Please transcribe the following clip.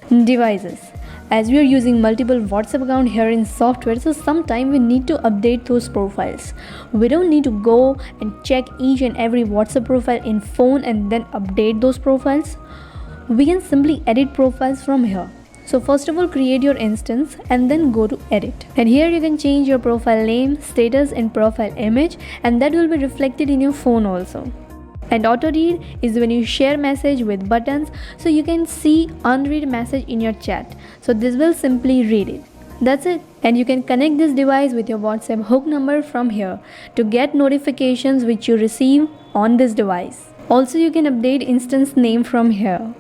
Devices. As we are using multiple WhatsApp account here in software, so sometime we need to update those profiles. We don't need to go and check each and every WhatsApp profile in phone and then update those profiles. We can simply edit profiles from here. So first of all, create your instance and then go to edit. And here you can change your profile name, status and profile image, and that will be reflected in your phone also. And auto read is when you share message with buttons, so you can see unread message in your chat. So this will simply read it. That's it. And you can connect this device with your WhatsApp hook number from here to get notifications which you receive on this device. Also, you can update instance name from here.